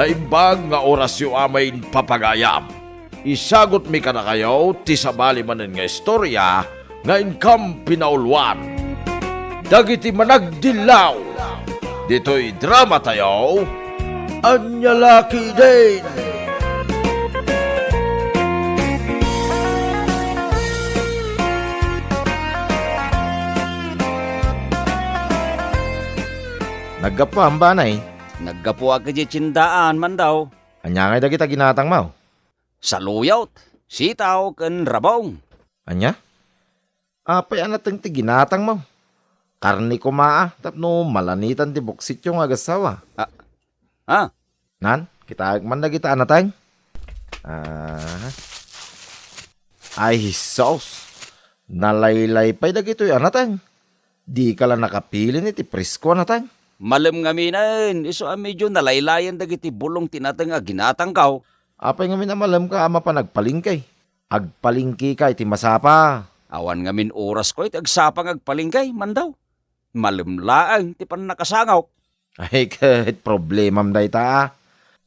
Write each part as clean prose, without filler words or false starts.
Naimbag nga orasyo amayin papagayam. Isagot mi ka na kayo ti sabali manen nga istorya nga inkam pinaulwan. Dagiti managdilaw. Dito'y drama tayo. Anyalaki din. Naggapo ang banay. Naggapuag ka di tsindaan man daw. Anya ngay dagita ginatang mau. Saluyot, sitaw, ken rabong. Anya? Apay anatang ti ginatang mau. Karni kumaa, tapno malanitan ti buksit yung agasawa. Ah, Nan, kita man dagita anatang. Ay, sos. Nalaylay pa'y dagito yung anatang. Di ka lang nakapili ni ti presko anatang. malam nga minan, iso medyo nalaylayan dagiti bulong tinatang ginatang kaw. Apay nga minamalam ka ama pa nagpalingkay. Agpalingki ka iti masapa. Awan nga min oras ko, iti agsapang agpalingkay, man daw. Malimlaang, ti pan nakasangaw. Ay, kahit problemam da ita.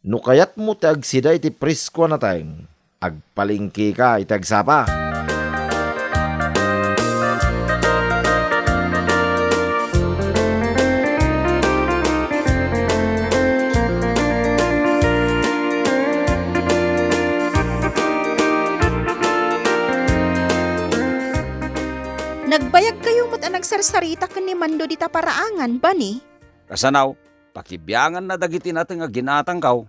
No kayat mo ti agsida iti presko anatang. Agpalingki ka iti agsapa. Nagbayag kayo mo't ang nagsarsarita ka ni Mando di taparaangan ba ni? Kasanaw, pakibiyangan na dagiti natin ginatang kaw.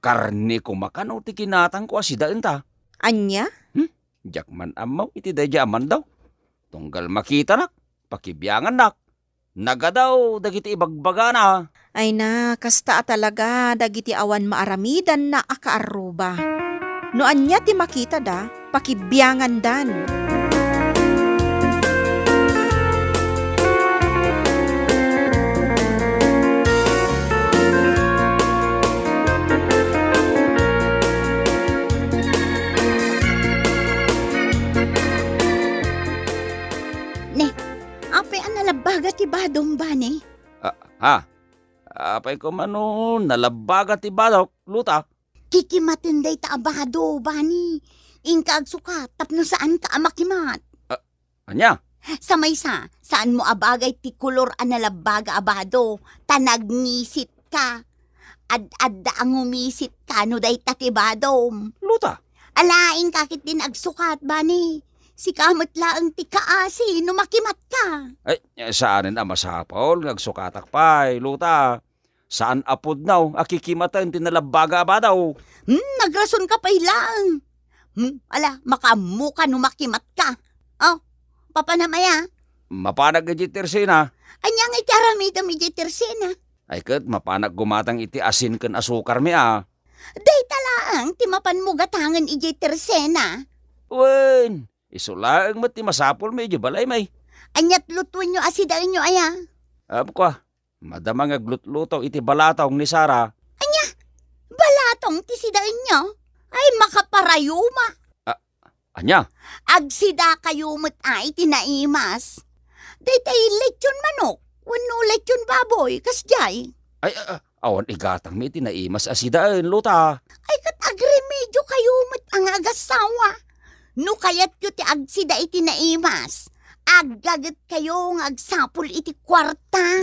Karni ko makanaw ti kinatang ko asidaan ta. Anya? Diyak man amaw, iti dadya aman daw. Tunggal makita nak, pakibiyangan nak. Nagadaw, dagiti ibagbaga na. Ay na, kasta talaga dagiti awan maaramidan na akaaruba. No anya ti makita da, pakibiyangan dan. Nalabaga ti badong ba ni? Apay ko mano, nalabaga ti badok, luta. Kikimatinday ta abado ba ni? Ingka agsuka, tapno saan ka amakimat? Anya? Sa maysa, saan mo abagay ti kulor ang nalabaga abado? Tanagnisit ka. Ad-adda ang umisit ka no day tatibadom. Luta. Alaing kakit din agsukat ba ni? Si kamot laang ti kaasi, numakimat ka. Ay, saanin ang masapol, ngagsukatak pa'y, luta. Saan apod naw, akikimatan tinalabaga ba daw? Nagrason ka pa'y lang. Ala, makamuka numakimat ka. Oh, papanamaya. Mapanag iti tersina. Anyang itaramida mi tersina. Ay kat, mapanag gumatang iti asin ken asukar mi Day talaang, timapan mo gatangan iti tersena. Wen, isulaang mat ti masapol medyo balay may. Anyat lutuin nyo asidaan nyo aya. Ko, madamang aglutluto iti balataw ni Sara. Balatong ti sidaan nyo. Ay makaparayuma. Anya? Agsida kayo mo't ay tinaimas. Day tayo lechon manok. Wano lechon baboy, kasjay. Ay, awan igatang mi tinaimas asidaan, luta. Ay kat agremedyo kayo mo't ang agasawa. No kayat yu ti agsida iti naimas. Aggagat kayo ng agsapol iti kwarta.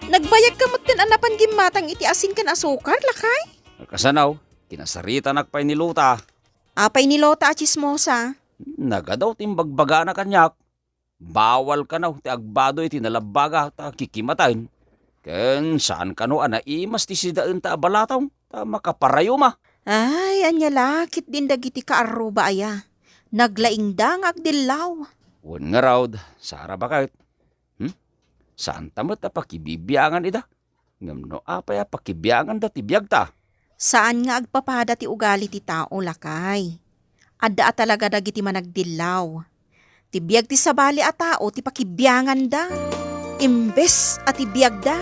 Nagbayag ka mo't din anapan gimatang iti asin kan asukar, lakay? Kasanaw, kinasarita nakpay ni luta. Apay ni Lota at chismosa. Nagadaw timbagbaga na kanyak. Bawal ka na, ti agbado iti nalabaga, ta kikimatain. Ken saan ka no anaimas ti sidaan ta abalataw, ta makaparayuma. Ay, anya lakit din dagiti kaaruba aya. Naglaing dangag dilaw. Wen nga raw, Sara bakit? Saan tamat ta pakibibiyangan ida? Ngamno apay pakibiyangan da ti biyag ta. Saan nga agpapada ti ugali ti tao, lakay? Adda talaga dagiti managdilaw. Ti biyag ti sabali a tao ti pakibiyangan da. Imbes at ibiyag da.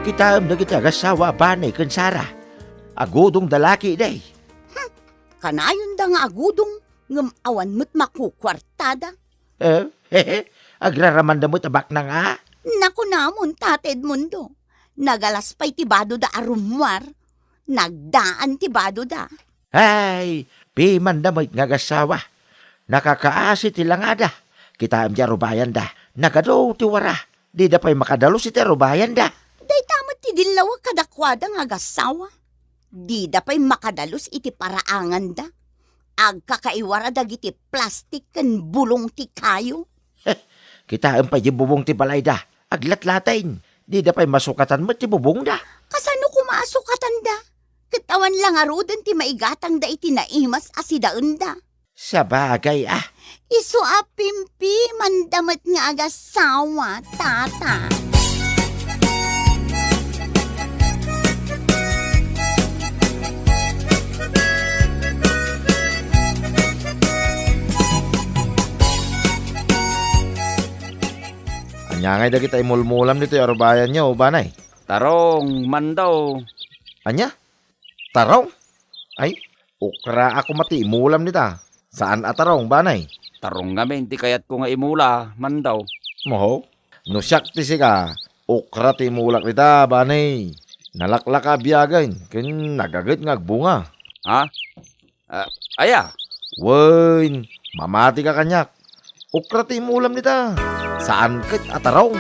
Kita na kita gasawa banay kan Sara. Agudong dalaki day. Kanayon da nga agudong, ngam awan mo't makukwartada. Agraraman da mo tabak na nga. Naku namon, Tate Edmundo. Nagalaspay tibado da arumwar. Nagdaan tibado da. Ay, piman da mo nga gasawa. Nakakaasi tilang ada. Kita amja rubayan da. Nagado tiwara. Di da pa'y makadalo si rubayan da. Day tamat ti dilaw kadakwada nga gasawa. Di da pa'y makadalos iti paraangan da. Agkakaiwara dagiti plastik kan bulong ti kayo. Kita ang pa'y bubong ti balay da. Aglatlatain. Di da pa'y masukatan mo ti bubong da. Kasano kumasukatan da? Katawan lang arudan ti maigatang da iti naimas asidaan da. Sa bagay Isu apimpi mandamat nga agasawa, tata. Anyangay da kita imulmulam dito yung arubayan niya o banay. Tarong, mandaw. Anya? Tarong? Ay, ukra ako mati imulam nita. Saan atarong banay? Tarong ngamin, ti kayat ko nga imula, mandaw. Moho? No siyak ti sika. Ukra ti imulak nita banay. Nalaklaka biyagain. Kin nagagat ngagbunga. Ha? Aya, Wain, mamati ka kanyak. Ukra ti imulam nita. Saan kat atarong?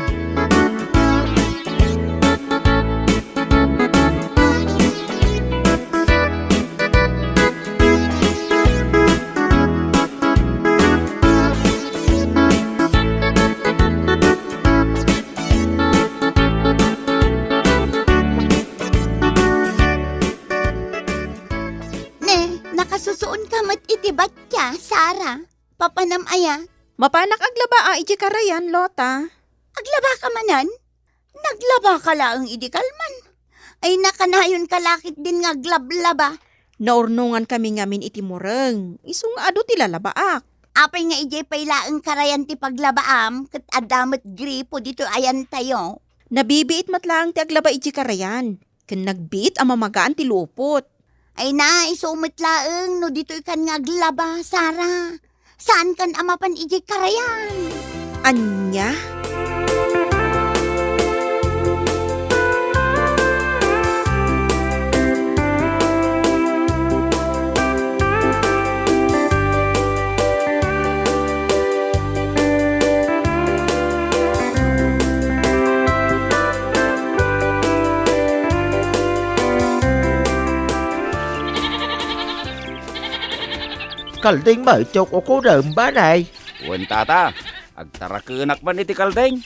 Nakasusuon ka mat iti batya, Sara. Papanam aya. Mapanak aglaba a iti karayan, Lota. Aglaba ka manan? Naglaba ka laang idi kalman. Ay nakanayon kalakit din nga glablaba. Naurnungan kami ngamin iti mureng. Isung ado ti lalabaak. Apay nga ijay pay laang karayan ti paglabaam, kat adamat gripo dito ayan tayo. Nabibiit matlaang ti aglaba iti karayan. Ken nagbiit ang mamagaan ti lupot. Ay na, isumit laang no dito ikan nga glaba, Sara. Saan kan amapan ijay karayan? Anya? Kalding ba chok ko dam banay? wen tata, agtarakenak man iti kaldeng.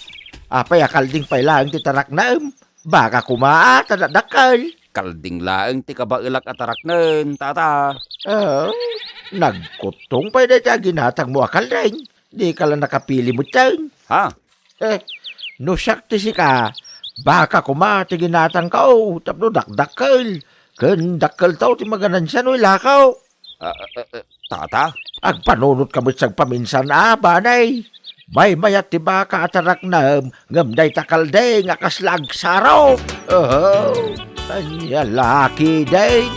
Apay kalding pay lang ti tarak naem. Baka kumaa tadakal. Kalding laeng ti kabailak ataraknen, tata. Nagkutong pay da siya ginatang mo kalding. Di ka lang nakapili mo tiyan. Ha? No siyak ti si ka. Baka kumaa ti ginatang kao. Tapno dakdakal. Ken dakal tao ti maganan siya no ilakaw. Tata? Agpanunot ka mo siyang paminsan banay. May mayat ti baka atarak na ngamday takalday nga kaslag saraw. Anya laki day.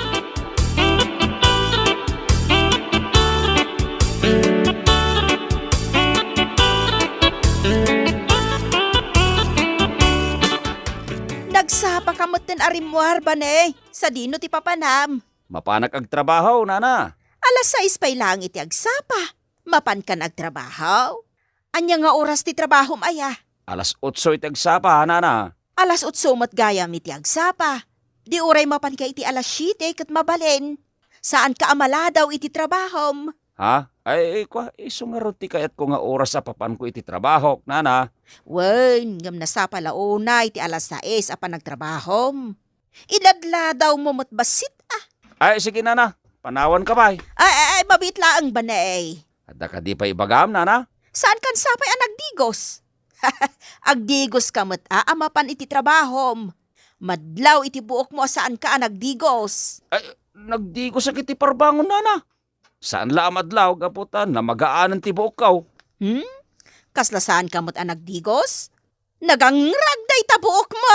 Nagsapa ka mo't arimwar ba ne? Sa dino ti papanam. Mapanak agtrabaho, nana. Alas 6 pay lang iti agsapa. Mapan ka nagtrabaho. Anya nga oras ti trabaho aya. Alas 8 iti agsapa, nana. Alas 8 mat gayam iti agsapa. Di uray mapan ka iti alas 7 kat mabalin. Saan ka amala daw iti trabahom? Ha? Ay, isungarot ti kayat ko nga oras sa papan ko iti trabaho, nana. Wen, ngam nasapa launa iti alas 6 apan nagtrabahom. Idadla daw mo mat basit Ay, sige, nana. Panawan ka ba? Ay, mabit laang ba na eh? Adda ka di pa ibagam, nana? Saan kan sapay ang nagdigos? Agdigos ka mat amapan iti trabahom. Madlaw iti buok mo saan ka ang nagdigos. Ay, nagdigo sa kiti parbangon na. Saan la amadlaw gaputan na magaanan ti buok kaw? Kasla saan ka mat ang nagdigos? Nagangragday ta buok mo.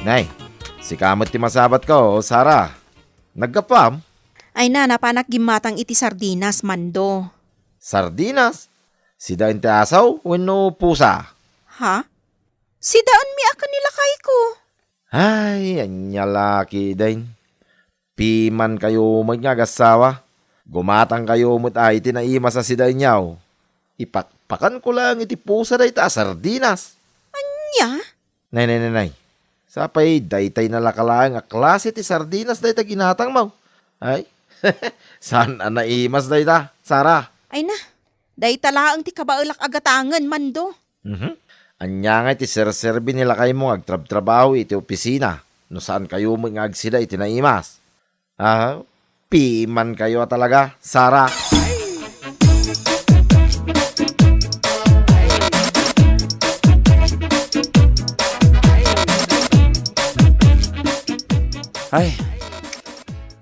Nay, si kamot ti masabat ko, Sara. Nagkapam? Ay na, napanak gimatang iti sardinas, Mando. Sardinas? Si dain ti asaw, wenno pusa? Ha? Si daan mi akan nilakay ko. Ay, anya laki dain. Piman kayo magngagasawa. Gumatang kayo mo't ay tinaima sa si dain yaw. Ipakpakan ko lang iti pusa day ta sardinas. Nya? Nay. Sapay, daytay na lakalaang a klase ti sardinas day ta ginatang mo. Ay, saan ang naimas day ta, Sara? Ay na, day talaang ti kabaulak agatangan, Mando. Anya nga ti serserbi nila kayo mo agtrab-trabaho iti opisina. No saan kayo mo nga agsida iti naimas. Piman kayo talaga, Sara. Ay,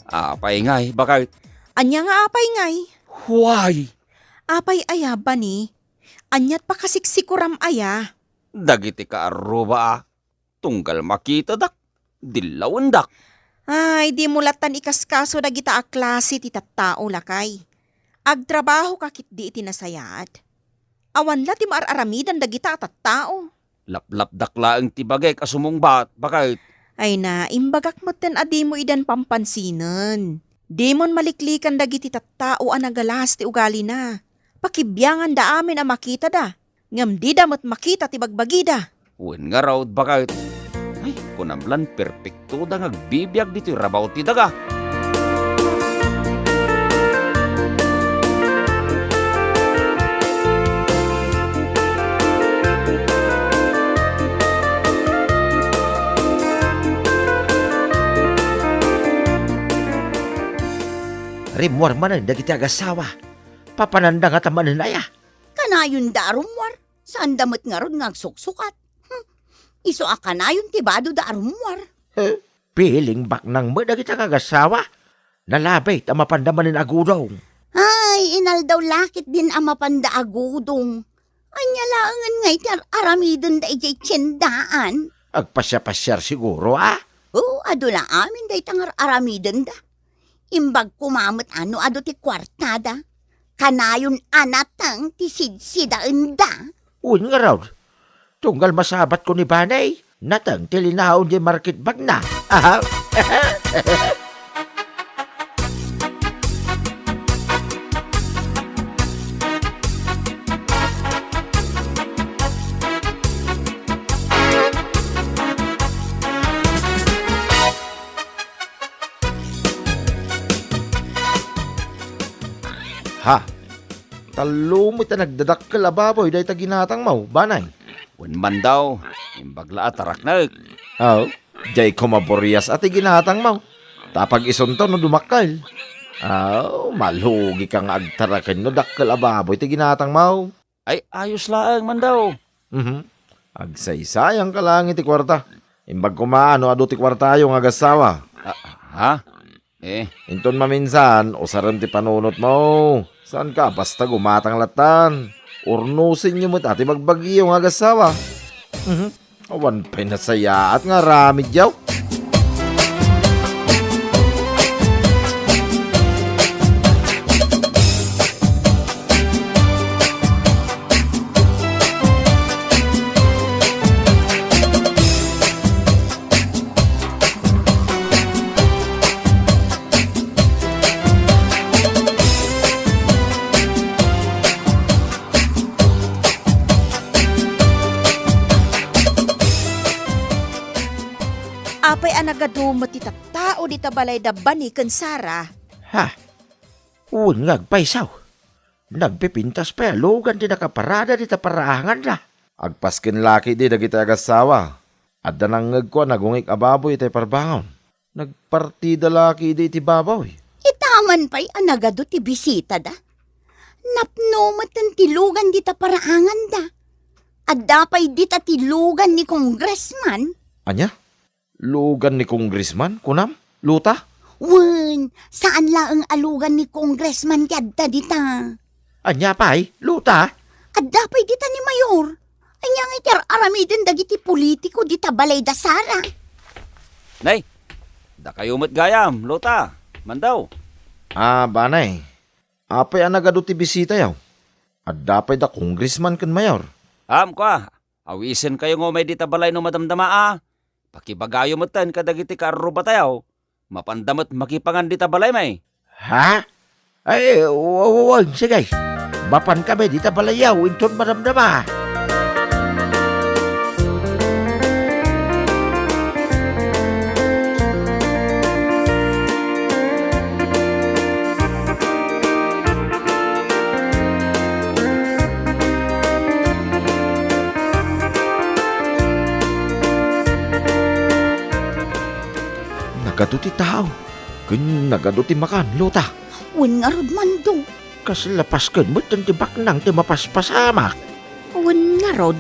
apay ngay, bakit? Anya nga apay ngay. Why? Apay aya ba ni? Anyat pa kasiksikuram aya. Dagiti ka aruba tunggal makita dak, dilawan dak. Ay, di mulatan ikaskaso na gita a klase ti tattao lakay. Agtrabaho kakit di iti nasayaat. Awan la ti maararamidan da gita a tattao. Laplap dakla ang tibagay kasumong bat, bakit? Ay na, imbagak mo ten adi mo idan pampansinan. Di mon maliklikan dagiti tattao ang nagalas ti ugali na. Pakibyangan da amin a makita da. Ngam di da mo't makita ti bagbagida. Wen nga raw, bakit? Ay, kunamlan perpekto da ngagbibiyag dito rabaw ti daga. Rimwar manan dagiti agasawa. Papananda nga tamanan aya. Kanayon darumwar. Saan damot nga ron ngagsuksukat. Iso a kanayon tibado darumwar. Piling bak nang mo dagiti agasawa. Nalabay ta mapandamanin agudaw. Ay, inal daw lakit din ang mapanda agudong. Anya laangan ngay aramidon da ijay tiyendaan. Agpasya-pasyar siguro Oo, adula amin day tangar aramidon da. Imbag kumamot ano ado ti kwartada. Kanayon anatang ti sidsidaan da. Un nga raw. Tunggal masabat ko ni Banay. Natang tilinaon di market bag na. Ha? Talo mo ita nagdadak ka lababoy dahi ta ginatang mo, Banay. Wen man daw, imbagla atarak na. Jay kumaborias ati ginatang mo. Tapag isunto no dumakal. Malugi kang agtarakan no dakkal ababoy iti ginatang mo. Ay, ayos laang man daw. Agsaysayang ka lang iti kwarta. Imbag kumaano ado ti kwarta yung agasawa. Ha? Inton maminsan, usaran ti panunot mo. Saan ka? Basta gumatang latan. Urnusin niyo mo't ati magbagi yung agasawa. Awan pa'y nasaya at nga rami diyaw. Apay anagadumot iti tao di tabalay da bani ken Sara. Ha? Uwan nga agpaisaw. Nagpipintas pa lugan di nakaparada di taparaangan na. Agpaskin laki di dagiti agasawa. At danangag ko nagungik ababoy iti parbangon. Nagpartida laki di iti babaw. Itaman pa'y anagado ti bisita da. Napnomat ang tilugan di taparaangan da. At dapay di ta tilugan ni congressman. Anya? Lugan ni Congressman? Kunam? Luta? Wen, saan laang alugan ni congressman kadta dita? Anya pa'y? Luta? At dapay dita ni Mayor. Anyang itar aramidin dagiti politiko dita balay da Sara. Nay, da kayo gayam, lota, mandaw. Banay. Apay anagado ti bisita yaw. At dapay da Congressman ken Mayor. Kwa, awisen kayo nga may dita balay no madamdama Pakibagayo mo tan kadagiti karuba tayo. Mapandamot makipangan dita balay may. Ha? Ay, wag, sige. Bapan kami dita balayaw, inton madamdama. Nagaduti tao. Kun nagaduti makan, luta. Wen nga rod mando. Kas lapas kan mo tibak nang ti mapaspasamak. Wen nga rod.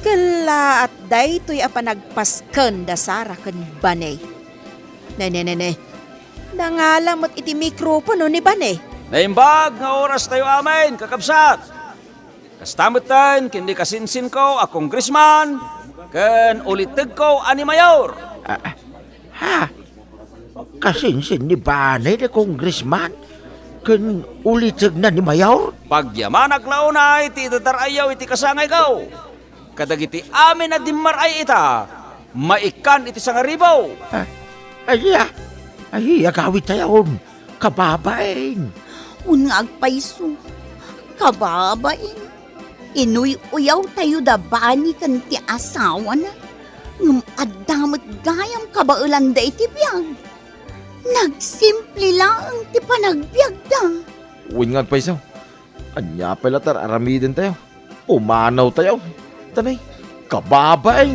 Kala at daytoy a panagpasken da Sara ken Banay. Ne. Nangalamot iti mikropono ni Banay. Naimbag nga oras tayo amin, kakabsat. Kastamot tan, kindi kasinsin ko a congressman, ken uliteg ko ani mayor. Ha? Kasinsin ni Banay ni Congressman? Kun ulitag na ni Mayor? Pagyaman aglaunay, ti tatarayaw iti kasangay ko. Kadagiti amin na dimmaray ita, maikan iti sangaribaw. Ay, agawit tayon. Kababain. Un nga agpaiso. Kababain. Inuy-uyaw tayo da bani kan ti asawa na. Ngum adamot gayam kabaulan da iti biyag. Nagsimple lang ti panagbiag da. Uwin nga pa isaw. Anya pala tar aramidin tayo. Umanaw tayo. Tanay, kababain.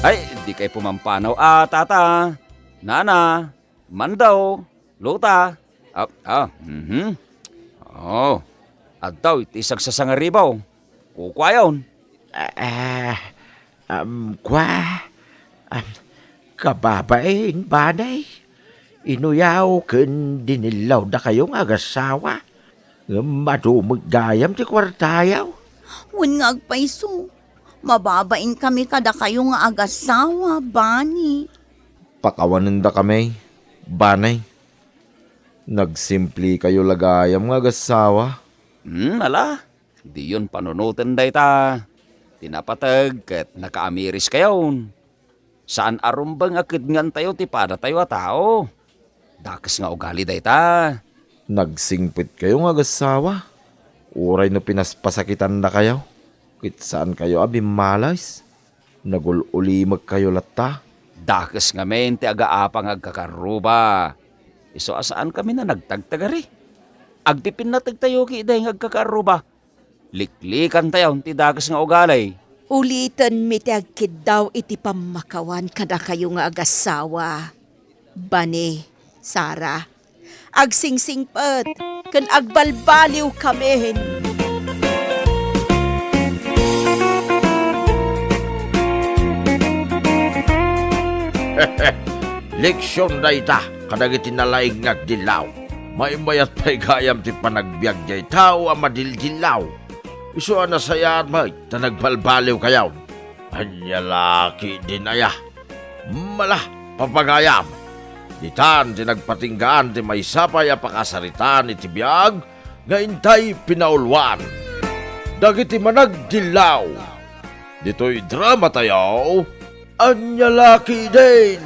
Ay, di kayo pumampanaw. Tata, nana, mandaw, luta. Addaw, itisag sa sangaribaw. Kukwayon. Kababain, Banay. Inuyaw ken dinilaw da kayong agasawa. Madumag gayam ti kwartayaw. Un nga agpaiso. Mababain kami kada kayo nga agasawa, bani. Pakawanan da kami, Banay. Nagsimpli kayo lagayam nga agasawa. Ala, di yun panunutan day ta. Tinapatag kat nakaamiris kayon. Saan arumbang akidngan tayo ti pada tayo a tao. Dakas nga ugali day ta. Nagsingpit kayo nga agasawa. Uray no pinaspasakitan na kayo. Kit saan kayo abimalas? Nagululimag kayo lata? Dakas nga men ti agaapang agkakaruba. Iso asaan kami na nagtagtagari. Agtipin na tagtayo ki iday ng agkakaruba. Liklikan tayo ti dakas nga ugalay. Ulitan mi ti agkid daw iti pamakawan kada kayo nga agasawa. Bani, Sara, agsingsingpet, ken agbalbaliw kami. Leksyon da ita, kadagiti nalaing ngagdilaw. Maimayat pa'y gayam ti panagbiag jay tao ang madildilaw. Iso na sayar may, ta nagbalbaliw kayaw. Anya laki din aya. Malah, papagayam. Ditan, ti nagpatinggaan ti may sapay a pakasaritan iti biag, nga intay pinaulwan. Dagiti managdilaw. Dito'y drama tayo, anya laki din.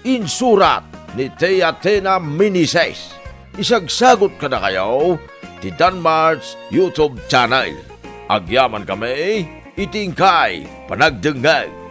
insurat ni Tia Tena Minises. Isagsagot ka na kayo ti Danmar's YouTube channel. Agyaman kami, itingkay, panagdengag.